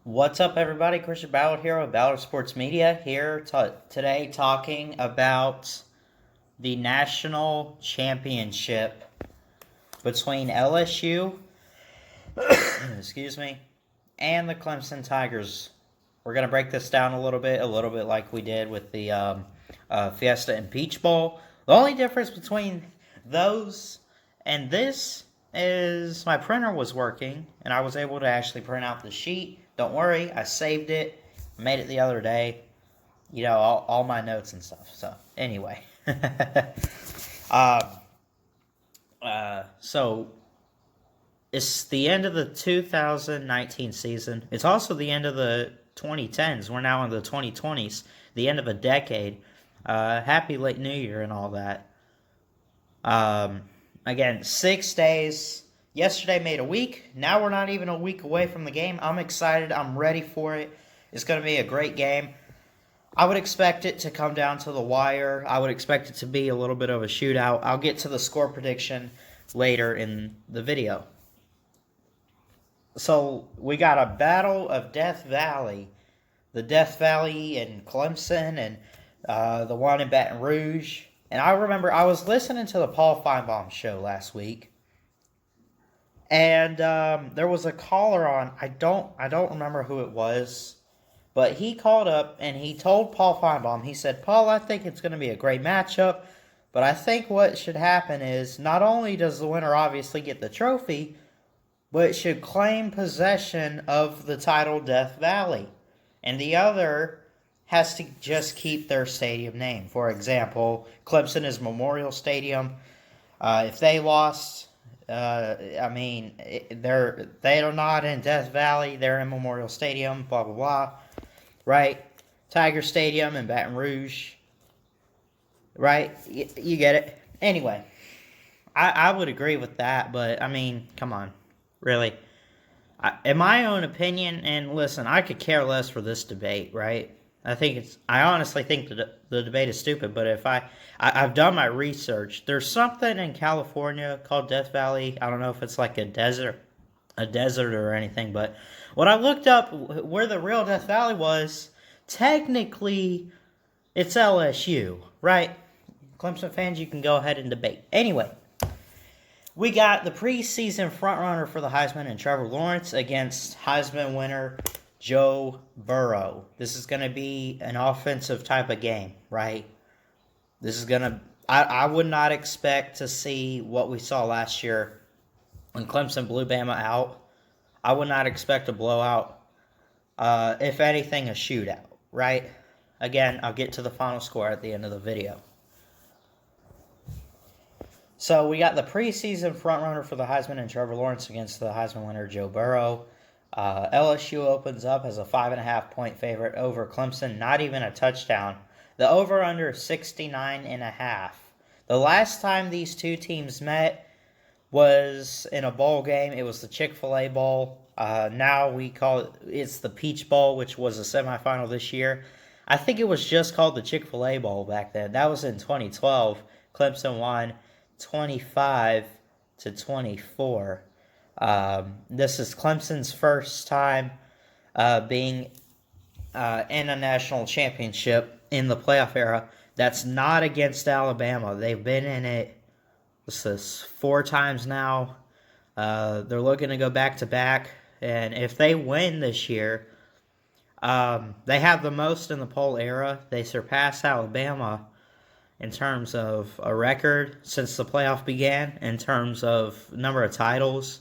What's up, everybody? Christian Ballard here with Ballard Sports Media here today talking about the national championship between LSU, excuse me, and the Clemson Tigers. We're going to break this down a little bit like we did with the Fiesta and Peach Bowl. The only difference between those and this is my printer was working, and I was able to actually print out the sheet. Don't worry, I saved it, made it the other day, all my notes and stuff. So, anyway. So, it's the end of the 2019 season. It's also the end of the 2010s. We're now in the 2020s, the end of a decade. Happy late New Year and all that. Again, 6 days. Yesterday made a week. Now we're not even a week away from the game. I'm excited. I'm ready for it. It's going to be a great game. I would expect it to come down to the wire. I would expect it to be a little bit of a shootout. I'll get to the score prediction later in the video. So we got a battle of Death Valley. The Death Valley in Clemson and the one in Baton Rouge. And I remember I was listening to the Paul Feinbaum show last week. And there was a caller on. I don't remember who it was, but he called up and he told Paul Feinbaum. He said, "Paul, I think it's going to be a great matchup, but I think what should happen is not only does the winner obviously get the trophy, but it should claim possession of the title Death Valley, and the other has to just keep their stadium name. For example, Clemson is Memorial Stadium. If they lost." They're not in Death Valley. They're in Memorial Stadium. Blah blah blah. Right? Tiger Stadium in Baton Rouge. Right? You get it. Anyway, I would agree with that, but I mean, come on, really. In my own opinion, and listen, I could care less for this debate. Right? I honestly think the debate is stupid, but if I've done my research. There's something in California called Death Valley. I don't know if it's like a desert or anything, but when I looked up where the real Death Valley was, technically it's LSU, right? Clemson fans, you can go ahead and debate. Anyway, we got the preseason frontrunner for the Heisman and Trevor Lawrence against Heisman winner Joe Burrow. This is going to be an offensive type of game, right? This is going to... I would not expect to see what we saw last year when Clemson blew Bama out. I would not expect a blowout. If anything, a shootout, right? Again, I'll get to the final score at the end of the video. So we got the preseason frontrunner for the Heisman and Trevor Lawrence against the Heisman winner Joe Burrow. LSU opens up as a 5.5 point favorite over Clemson, not even a touchdown. The over-under 69.5. The last time these two teams met was in a bowl game. It was the Chick-fil-A Bowl. Now we call it's the Peach Bowl, which was a semifinal this year. I think it was just called the Chick-fil-A Bowl back then. That was in 2012. Clemson won 25-24. This is Clemson's first time being in a national championship in the playoff era. That's not against Alabama. They've been in it, what's this, 4 times now. They're looking to go back-to-back. And if they win this year, they have the most in the poll era. They surpass Alabama in terms of a record since the playoff began, in terms of number of titles.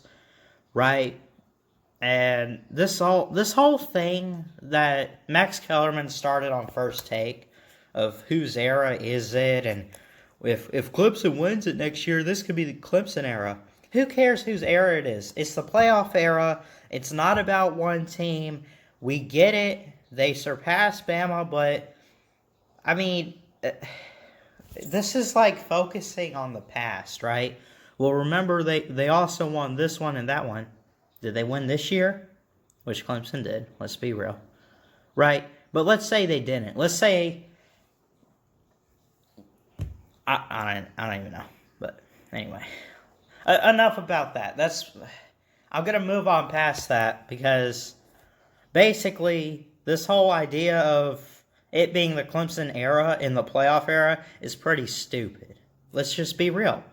Right? And this whole thing that Max Kellerman started on First Take of whose era is it, and if Clemson wins it next year, this could be the Clemson era. Who cares whose era it is? It's the playoff era. It's not about one team. We get it. They surpassed Bama, but I mean, this is like focusing on the past, right? Well, remember, they also won this one and that one. Did they win this year? Which Clemson did. Let's be real. Right? But let's say they didn't. Let's say... I don't even know. But anyway. Enough about that. I'm going to move on past that because basically, this whole idea of it being the Clemson era in the playoff era is pretty stupid. Let's just be real.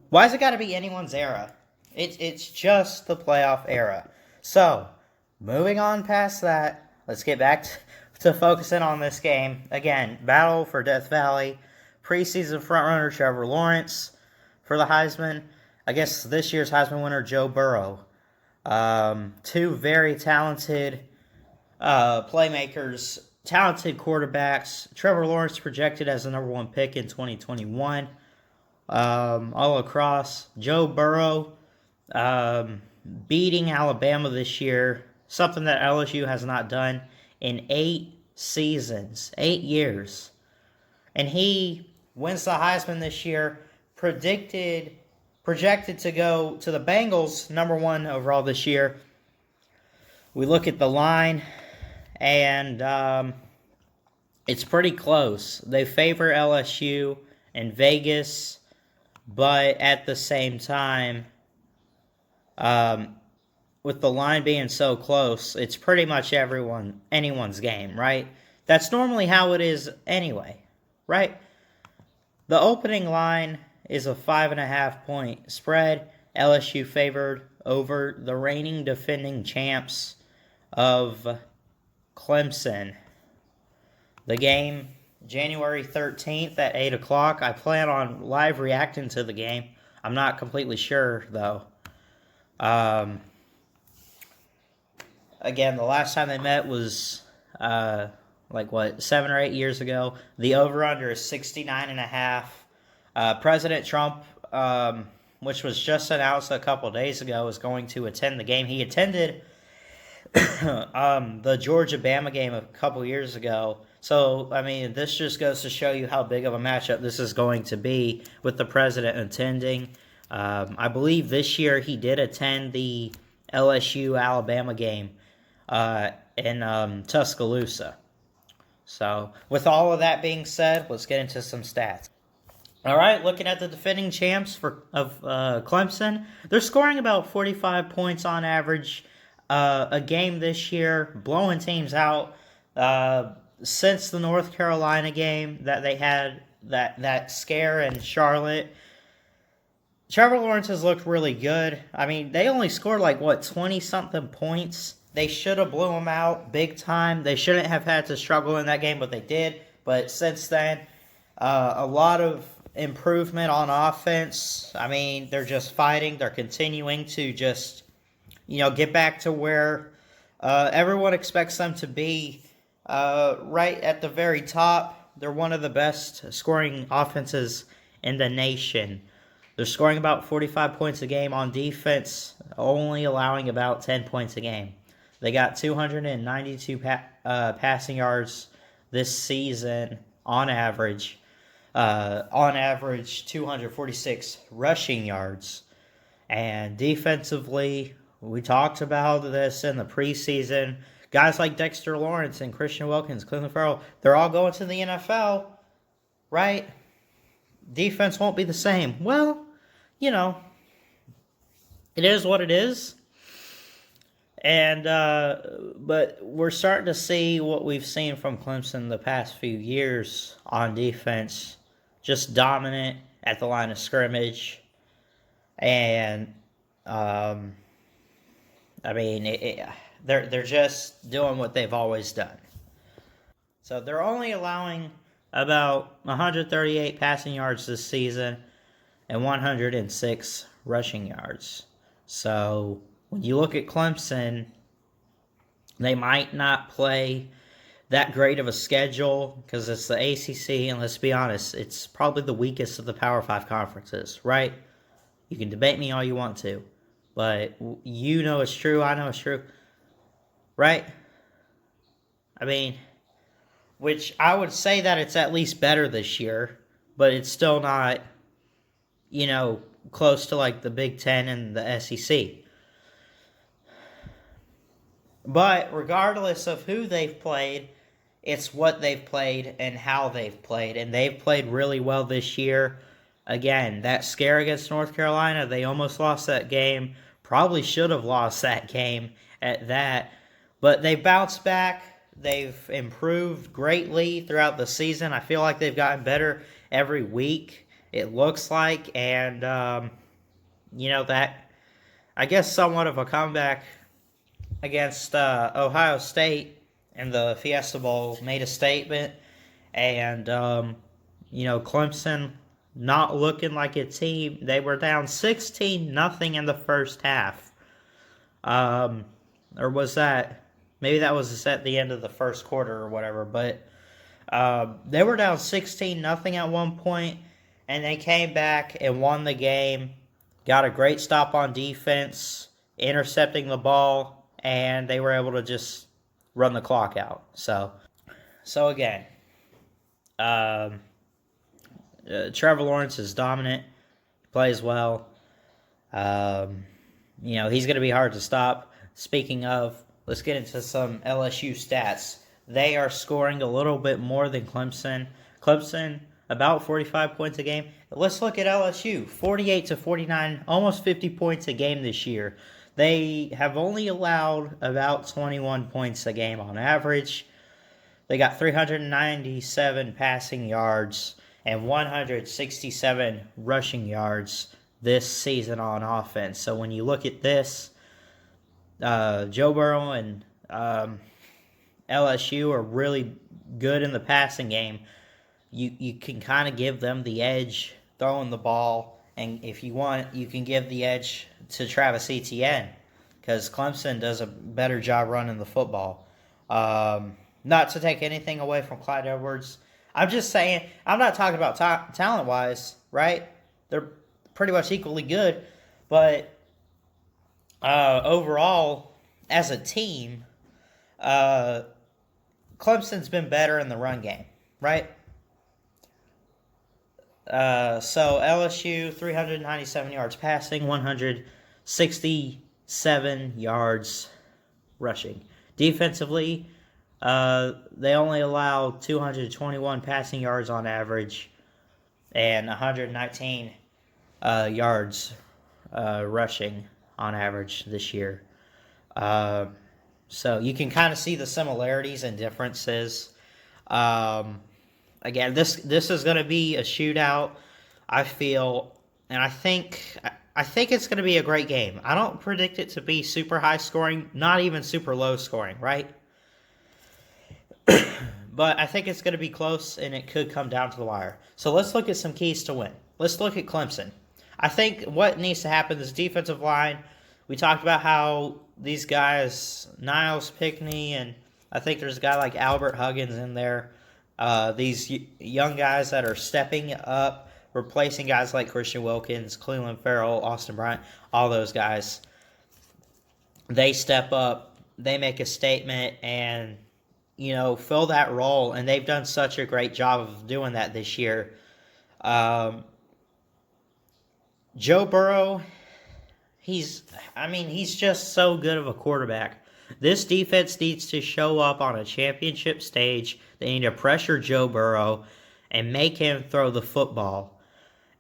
Why has it got to be anyone's era? It's just the playoff era. So, moving on past that, let's get back to focusing on this game. Again, battle for Death Valley. Preseason frontrunner Trevor Lawrence for the Heisman. I guess this year's Heisman winner Joe Burrow. Two very talented playmakers, talented quarterbacks. Trevor Lawrence projected as the number one pick in 2021. All across. Joe Burrow beating Alabama this year, something that LSU has not done in 8 seasons, 8 years. And he wins the Heisman this year, projected to go to the Bengals, number 1 overall this year. We look at the line, and it's pretty close. They favor LSU and Vegas, but at the same time, with the line being so close, it's pretty much anyone's game, right? That's normally how it is anyway, right? The opening line is a 5.5 point spread. LSU favored over the reigning defending champs of Clemson. The game, January 13th at 8 o'clock. I plan on live reacting to the game. I'm not completely sure, though. Again, the last time they met was 7 or 8 years ago. The over-under is 69.5. President Trump, which was just announced a couple days ago, is going to attend the game. He attended the Georgia-Bama game a couple years ago. So, I mean, this just goes to show you how big of a matchup this is going to be with the president attending. I believe this year he did attend the LSU-Alabama game in Tuscaloosa. So, with all of that being said, let's get into some stats. All right, looking at the defending champs of Clemson, they're scoring about 45 points on average a game this year, blowing teams out. Since the North Carolina game that they had, that scare in Charlotte, Trevor Lawrence has looked really good. I mean, they only scored 20-something points. They should have blew them out big time. They shouldn't have had to struggle in that game, but they did. But since then, a lot of improvement on offense. I mean, they're just fighting. They're continuing to just, get back to where everyone expects them to be, right at the very top. They're one of the best scoring offenses in the nation. They're scoring about 45 points a game on defense, only allowing about 10 points a game. They got 292 passing yards this season on average. 246 rushing yards. And defensively, we talked about this in the preseason. Guys like Dexter Lawrence and Christian Wilkins, Clinton Farrell, they're all going to the NFL, right? Defense won't be the same. Well, it is what it is. And, but we're starting to see what we've seen from Clemson the past few years on defense. Just dominant at the line of scrimmage. And, they're just doing what they've always done. So they're only allowing about 138 passing yards this season and 106 rushing yards. So when you look at Clemson, they might not play that great of a schedule because it's the ACC, and let's be honest, it's probably the weakest of the Power 5 conferences, right? You can debate me all you want to, but you know it's true, I know it's true, right? I mean, which I would say that it's at least better this year, but it's still not, close to the Big Ten and the SEC. But regardless of who they've played, it's what they've played and how they've played. And they've played really well this year. Again, that scare against North Carolina, they almost lost that game. Probably should have lost that game at that. But they've bounced back. They've improved greatly throughout the season. I feel like they've gotten better every week, it looks like. And, that, I guess, somewhat of a comeback against Ohio State in the Fiesta Bowl made a statement. And, Clemson not looking like a team. They were down 16-0 in the first half. Or was that... Maybe that was at the end of the first quarter or whatever. But they were down 16-0 at one point, and they came back and won the game. Got a great stop on defense, intercepting the ball, and they were able to just run the clock out. So again, Trevor Lawrence is dominant, plays well. He's going to be hard to stop. Speaking of, let's get into some LSU stats. They are scoring a little bit more than Clemson. Clemson, about 45 points a game. Let's look at LSU. 48 to 49, almost 50 points a game this year. They have only allowed about 21 points a game on average. They got 397 passing yards and 167 rushing yards this season on offense. So when you look at this, Joe Burrow and LSU are really good in the passing game. You can kind of give them the edge throwing the ball, and if you want, you can give the edge to Travis Etienne, because Clemson does a better job running the football. Not to take anything away from Clyde Edwards. I'm just saying, I'm not talking about talent-wise, right? They're pretty much equally good, but overall, as a team, Clemson's been better in the run game, right? So LSU, 397 yards passing, 167 yards rushing. Defensively, they only allow 221 passing yards on average and 119 yards rushing on average this year. So you can kind of see the similarities and differences. Again, this is going to be a shootout, I feel, and I think it's going to be a great game. I don't predict it to be super high scoring, not even super low scoring, right? But I think it's going to be close, and it could come down to the wire. So let's look at some keys to win. Let's look at Clemson. I think what needs to happen is defensive line. We talked about how these guys, Niles Pickney, and I think there's a guy like Albert Huggins in there. These young guys that are stepping up, replacing guys like Christian Wilkins, Cleveland Farrell, Austin Bryant, all those guys. They step up, they make a statement, and fill that role. And they've done such a great job of doing that this year. Joe Burrow, he's just so good of a quarterback. This defense needs to show up on a championship stage. They need to pressure Joe Burrow and make him throw the football.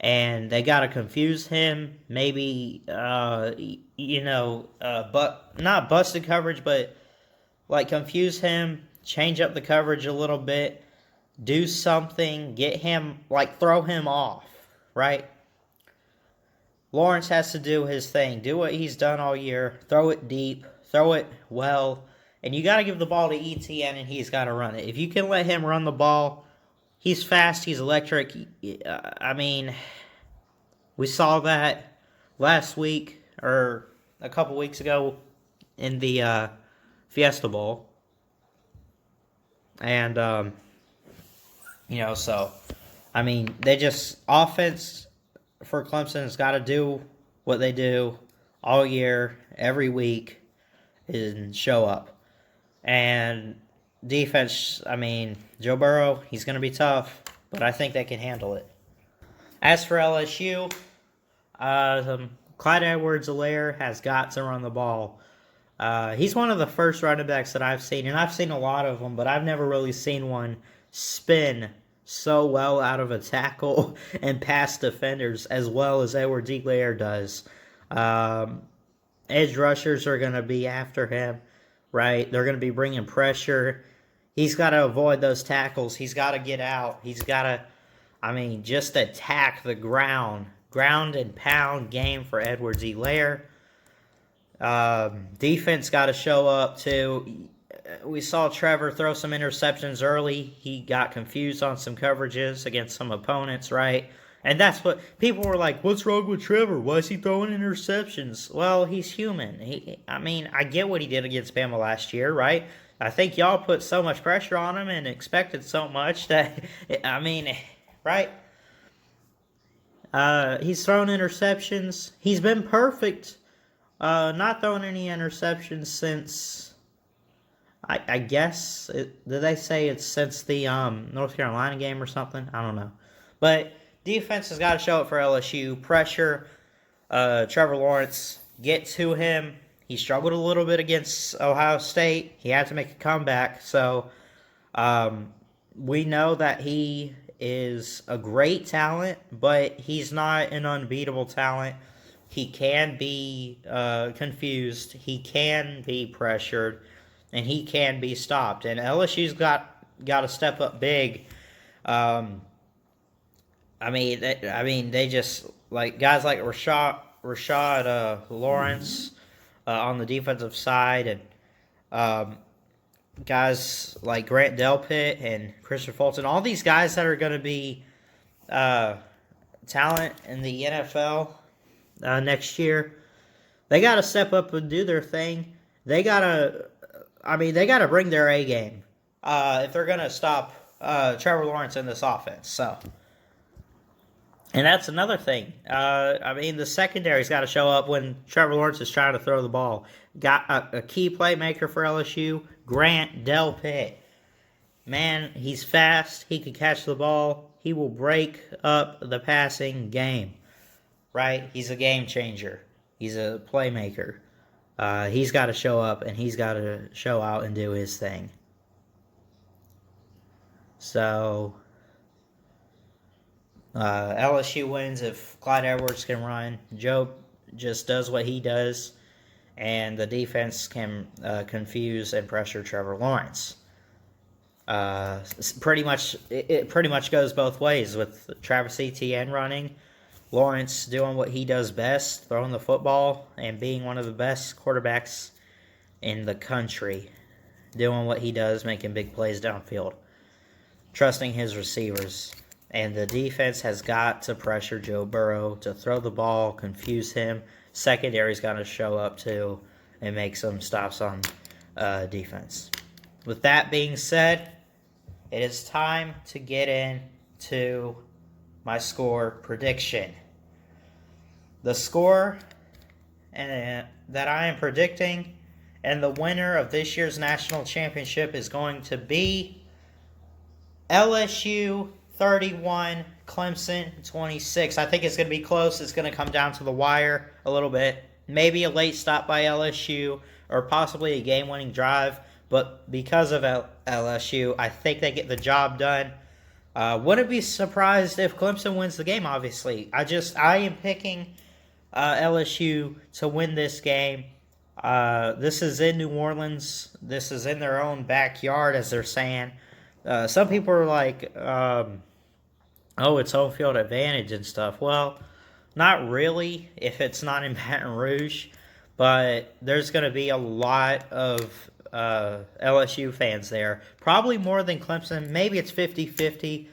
And they got to confuse him, maybe, but not busted coverage, but like confuse him, change up the coverage a little bit, do something, get him, like throw him off, right? Lawrence has to do his thing, do what he's done all year, throw it deep, throw it well, and you got to give the ball to ETN, and he's got to run it. If you can let him run the ball, he's fast, he's electric. We saw that last week, or a couple weeks ago, in the Fiesta Bowl. And, they just, offense for Clemson has got to do what they do all year, every week, and show up. And defense, Joe Burrow, he's going to be tough, but I think they can handle it. As for LSU, Clyde Edwards-Helaire has got to run the ball. He's one of the first running backs that I've seen, and I've seen a lot of them, but I've never really seen one spin so well out of a tackle and pass defenders as well as Edwards-Helaire does. Edge rushers are going to be after him. right? They're going to be bringing pressure. He's got to avoid those tackles. He's got to get out. He's got to, just attack the ground. Ground and pound game for Edwards-Helaire. Defense got to show up too. We saw Trevor throw some interceptions early. He got confused on some coverages against some opponents, right? And that's what people were like, what's wrong with Trevor? Why is he throwing interceptions? Well, he's human. I get what he did against Bama last year, right? I think y'all put so much pressure on him and expected so much that, right? He's thrown interceptions. He's been perfect. Not throwing any interceptions since, I guess, did they say it's since the North Carolina game or something? I don't know. But defense has got to show it for LSU. Pressure, Trevor Lawrence, get to him. He struggled a little bit against Ohio State. He had to make a comeback. So we know that he is a great talent, but he's not an unbeatable talent. He can be confused. He can be pressured, and he can be stopped. And LSU's got to step up big. They just like guys like Rashad Lawrence on the defensive side, and guys like Grant Delpit and Christopher Fulton. All these guys that are going to be talent in the NFL next year, they got to step up and do their thing. They got to bring their A game if they're going to stop Trevor Lawrence in this offense. So, and that's another thing. The secondary's got to show up when Trevor Lawrence is trying to throw the ball. Got a key playmaker for LSU, Grant Delpit. Man, he's fast. He can catch the ball. He will break up the passing game. Right? He's a game changer. He's a playmaker. He's got to show up, and he's got to show out and do his thing. So, LSU wins if Clyde Edwards can run. Joe just does what he does, and the defense can confuse and pressure Trevor Lawrence. It pretty much goes both ways with Travis Etienne running, Lawrence doing what he does best, throwing the football, and being one of the best quarterbacks in the country, doing what he does, making big plays downfield, trusting his receivers. And the defense has got to pressure Joe Burrow to throw the ball, confuse him. Secondary's got to show up too and make some stops on defense. With that being said, it is time to get into my score prediction. The score that I am predicting and the winner of this year's national championship is going to be LSU 31, Clemson 26. I think it's going to be close. It's going to come down to the wire a little bit. Maybe a late stop by LSU or possibly a game-winning drive. But because of LSU, I think they get the job done. Wouldn't be surprised if Clemson wins the game, obviously. I am picking LSU to win this game. This is in New Orleans. This is in their own backyard, as they're saying. Some people are like, it's home field advantage and stuff. Well, not really if it's not in Baton Rouge. But there's going to be a lot of LSU fans there. Probably more than Clemson. Maybe it's 50-50.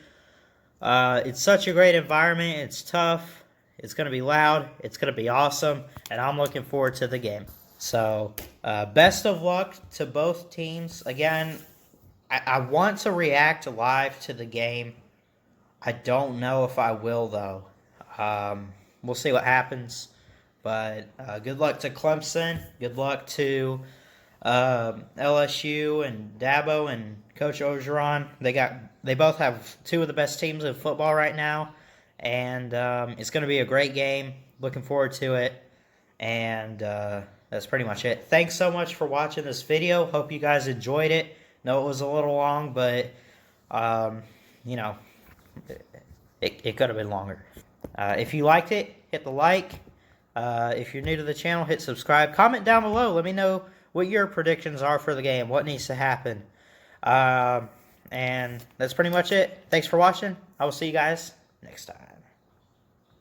It's such a great environment. It's tough. It's going to be loud. It's going to be awesome. And I'm looking forward to the game. So, best of luck to both teams. Again, I want to react live to the game. I don't know if I will, though. We'll see what happens. But good luck to Clemson. Good luck to LSU and Dabo and Coach Orgeron. They both have two of the best teams in football right now. And it's going to be a great game. Looking forward to it. And that's pretty much it. Thanks so much for watching this video. Hope you guys enjoyed it. Know it was a little long, but, it could have been longer. If you liked it, hit the like. If you're new to the channel, hit subscribe. Comment down below. Let me know what your predictions are for the game, what needs to happen. And that's pretty much it. Thanks for watching. I will see you guys next time.